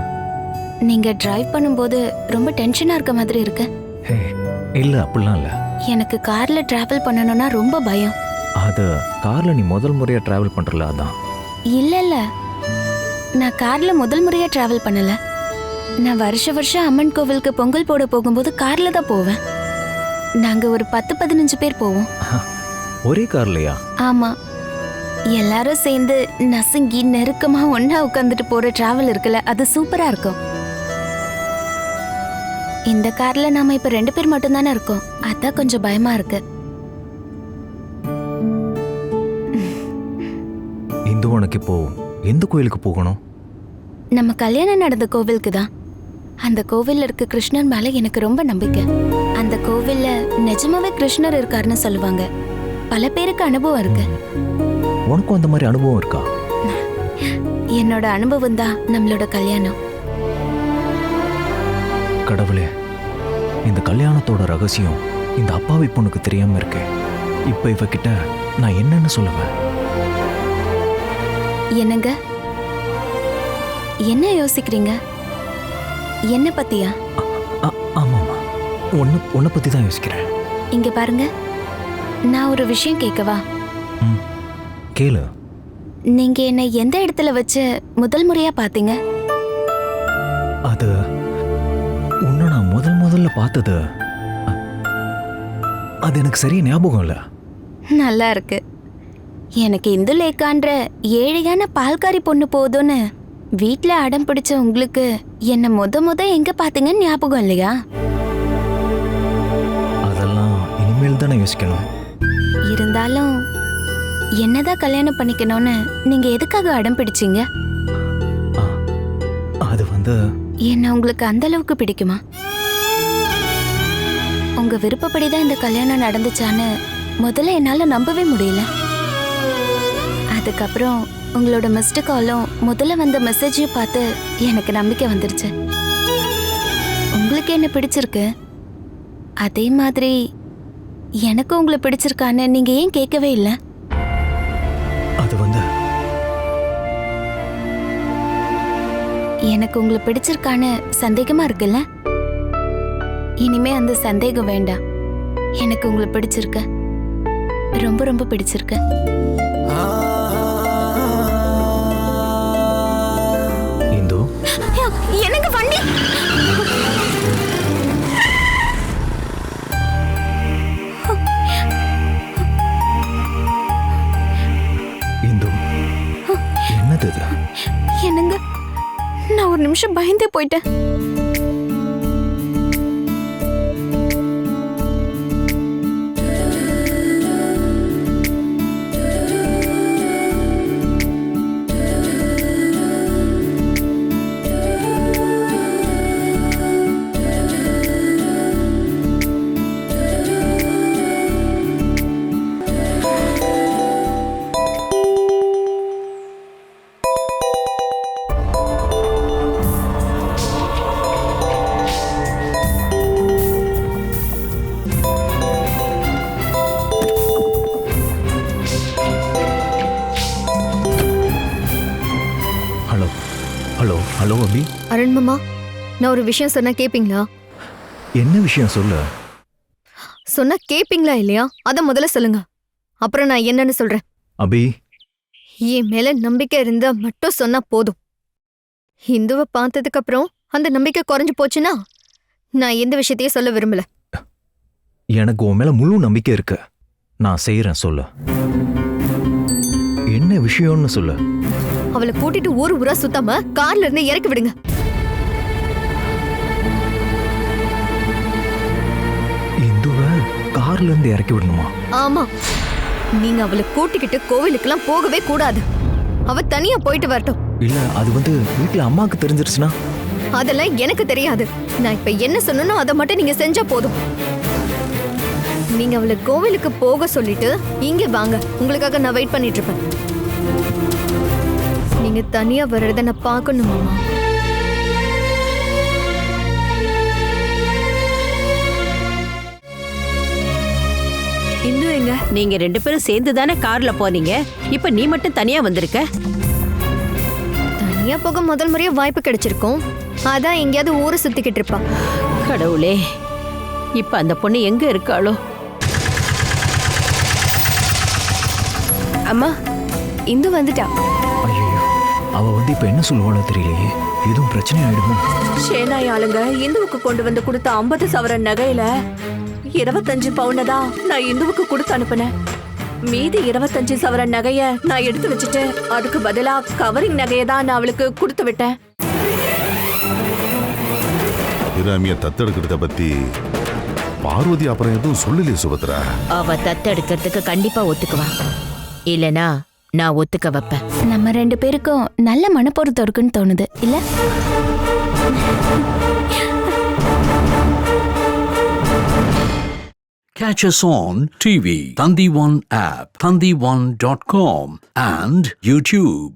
[SPEAKER 5] நீங்க டிரைவ் பண்ணும்போது ரொம்ப டென்ஷனா இருக்க மாதிரி இருக்கு.
[SPEAKER 6] இல்ல, அப்படிலாம் இல்ல.
[SPEAKER 5] எனக்கு கார்ல டிராவல் பண்ணணும்னா ரொம்ப பயம்.
[SPEAKER 6] அது கார்ல நீ முதல் முறையா டிராவல் பண்றல, அதான்.
[SPEAKER 5] இல்ல, நான் கார்ல முதல் முறையா டிராவல் பண்ணல. நான் வருஷம் அம்மன் கோவிலுக்கு பொங்கல் போட போகும்போது கார்ல தான் போவேன். நாங்க ஒரு 10-15 பேர் போவோம்.
[SPEAKER 6] ஒரே கார்லயா?
[SPEAKER 5] ஆமா, எல்லாரும் சேர்ந்து நசுங்கி நெருக்கமா ஒன்னா உட்காந்துட்டு போற டிராவல் இருக்குல்ல, அது சூப்பரா இருக்கும். இந்த கார்ல நாம இப்ப 2 பேர் மட்டும் தானே இருக்கோம், அதான் கொஞ்சம் பயமா இருக்கு.
[SPEAKER 6] இந்து, உனக்கு இப்போ எந்த கோயிலுக்கு போகணும்?
[SPEAKER 5] நம்ம கல்யாணம் நடந்த கோவிலுக்கு தான். அந்த கோவில்ல இருக்க கிருஷ்ணர் மேல எனக்கு ரொம்ப நம்பிக்கை. அந்த கோவில்ல நிஜமாவே கிருஷ்ணர் இருக்காருன்னு சொல்லுவாங்க. பல பேருக்கு அனுபவம் இருக்கு.
[SPEAKER 6] உனக்கும் அந்த மாதிரி அனுபவம் இருக்கா?
[SPEAKER 5] என்னோட அனுபவம் தான் நம்மளோட கல்யாணம்.
[SPEAKER 6] கடவுளே, இந்த கல்யாணத்தோட ரகசியம் இந்த அப்பாவி பொண்ணுக்கு தெரியாம இருக்கு. இப்ப இவகிட்ட நான் என்னன்னு சொல்லுவேன்?
[SPEAKER 5] என்னங்க, என்ன யோசிக்கிறீங்க? என்ன பத்தியா?
[SPEAKER 6] ஆமாமா, உன்னை பத்தி தான் யோசிக்கிறேன்.
[SPEAKER 5] இங்க பாருங்க, நான் ஒரு விஷயம் கேட்கவா?
[SPEAKER 6] கேளு.
[SPEAKER 5] நீங்க என்ன எந்த இடத்துல வச்சு முதல் முறையா பாத்தீங்க?
[SPEAKER 6] அது உன்னை நான் முதல்ல பார்த்தது அது எனக்கு சரியா ஞாபகம் இல்ல.
[SPEAKER 5] நல்லா இருக்கு. எனக்கு இந்துலேக்கான்ற ஏழையான பால்காரி பொண்ணு போதும்னு வீட்ல அடம் பிடிச்ச உங்களுக்கு என்ன முத எங்க பாத்தீங்கன்னு ஞாபகம் இல்லையா?
[SPEAKER 6] அதெல்லாம் இனிமேல் தானே யோசிக்கணும்.
[SPEAKER 5] இருந்தாலும் என்னதான் கல்யாணம் பண்ணிக்கணும்னு நீங்க எதுக்காக அடம் பிடிச்சீங்க?
[SPEAKER 6] அது
[SPEAKER 5] என்ன உங்களுக்கு அந்த அளவுக்கு பிடிக்குமா? உங்க விருப்பப்படிதான் இந்த கல்யாணம் நடந்துச்சான்னு முதல்ல என்னால நம்பவே முடியல. அதுக்கப்புறம் உங்களோட மிஸ்டு காலும் முதல்ல வந்த மெசேஜையும் பார்த்து எனக்கு நம்பிக்கை வந்துருச்சு. உங்களுக்கு என்ன பிடிச்சிருக்கு, அதே மாதிரி எனக்கு உங்களை பிடிச்சிருக்கான்னு நீங்க ஏன் கேட்கவே இல்லை?
[SPEAKER 6] அது
[SPEAKER 5] எனக்கு உங்களை பிடிச்சிருக்கான்னு சந்தேகமா இருக்குல்ல? இனிமே அந்த சந்தேகம் வேண்டாம். எனக்கு உங்களை பிடிச்சிருக்கு, ரொம்ப ரொம்ப பிடிச்சிருக்கு.
[SPEAKER 6] இந்து,
[SPEAKER 5] எனக்கு வண்டி
[SPEAKER 6] இந்து, என்னது இது?
[SPEAKER 5] என்னங்க, நான் ஒரு நிமிஷம் பயந்தே போயிட்டேன்.
[SPEAKER 6] ஹலோ அபி.
[SPEAKER 3] அருண் மாமா, நான் ஒரு விஷயம் சொன்னா கேப்பீங்களா?
[SPEAKER 6] என்ன விஷயம் சொல்லு?
[SPEAKER 3] சொன்னா கேப்பீங்களா இல்லையா அத முதல்ல சொல்லுங்க, அப்புறம் நான் என்னன்னு சொல்றேன்.
[SPEAKER 6] அபி,
[SPEAKER 3] என் மேல நம்பிக்கை இருந்தா மட்டும் சொன்னா போதும். இந்துவை பார்த்ததுக்கு அப்புறம் அந்த நம்பிக்கை குறைஞ்சு போச்சுன்னா நான் எந்த விஷயத்தையும் சொல்ல விரும்பல.
[SPEAKER 6] எனக்கு உன் மேல முழு நம்பிக்கை இருக்கு. நான் செய்யறேன், சொல்லு. என்ன விஷயம்னு சொல்லு.
[SPEAKER 3] அவளை கூட்டிட்டு ஊரா சுத்தாம கார்ல இருந்து இறக்கி விடுங்க.
[SPEAKER 6] இந்துவை கார்ல இருந்து இறக்கி விடணுமா?
[SPEAKER 3] ஆமா, நீங்க அவளை கூட்டிக்கிட்டு கோவிலுக்கெல்லாம் போகவே கூடாது. அவ தனியா போயிட்டு வரட்டும்.
[SPEAKER 6] இல்ல, அது வீட்டுல அம்மாக்கு தெரிஞ்சிருச்சுன்னா?
[SPEAKER 3] அதெல்லாம் எனக்கு தெரியாது. நான் இப்ப என்ன சொன்னனோ அதை மட்டும் நீங்க செஞ்சா போதும். நீங்க அவளை கோவிலுக்கு போக சொல்லிட்டு இங்க வாங்க. உங்களுக்காக நான் வெயிட் பண்ணிட்டு இருப்பேன். நீங்க தனியா வர்றத நான் பார்க்கணும் மாமா.
[SPEAKER 2] இன்னும் எங்க? நீங்க 2 பேரும் சேர்ந்து தானே கார்ல போனீங்க. இப்ப நீ மட்டும் தனியா வந்திருக்க.
[SPEAKER 3] தனியா போக முதல் முறையா வாய்ப்பு கிடைச்சிருக்கும். அதான் எங்கேயாவது ஊரை சுத்திக்கிட்டு இருப்பா.
[SPEAKER 2] கடவுளே, இப்ப அந்த பொண்ணு எங்க இருக்காளோ?
[SPEAKER 8] அம்மா, இந்து வந்துட்டா.
[SPEAKER 6] ஐயோ, அவ இப்ப என்ன சொல்லுவாளோ தெரியலையே. எதுவும் பிரச்சனை ஆயிடுமோ?
[SPEAKER 4] ஷேனாய் ஆளுங்க இந்துவுக்கு கொண்டு வந்து கொடுத்த 50 சவரன் நகையில 25 பவுனை தான் நான் இந்துவுக்கு கொடுத்து அனுப்புனேன். மீதி 25 சவரன் நகைய நான் எடுத்து வச்சுட்டு அதுக்கு பதிலா கவரிங் நகையை தான் நான் அவளுக்கு கொடுத்து விட்டேன்.
[SPEAKER 13] இராமிய தத்தெடுக்கிறத பத்தி பார்வதி அப்புறம் எதுவும் சொல்லலையே சுபத்ரா.
[SPEAKER 14] அவ தத்தெடுக்கிறதுக்கு கண்டிப்பா ஒத்துக்குவா. இல்லனா நான் ஒத்துக்க வைப்பேன்.
[SPEAKER 5] நம்ம 2 பேருக்கும் நல்ல மனப்பொருத்தம் இருக்குன்னு தோணுது இல்ல?
[SPEAKER 15] Catch us on TV, Thandivan app, thandivan.com and YouTube.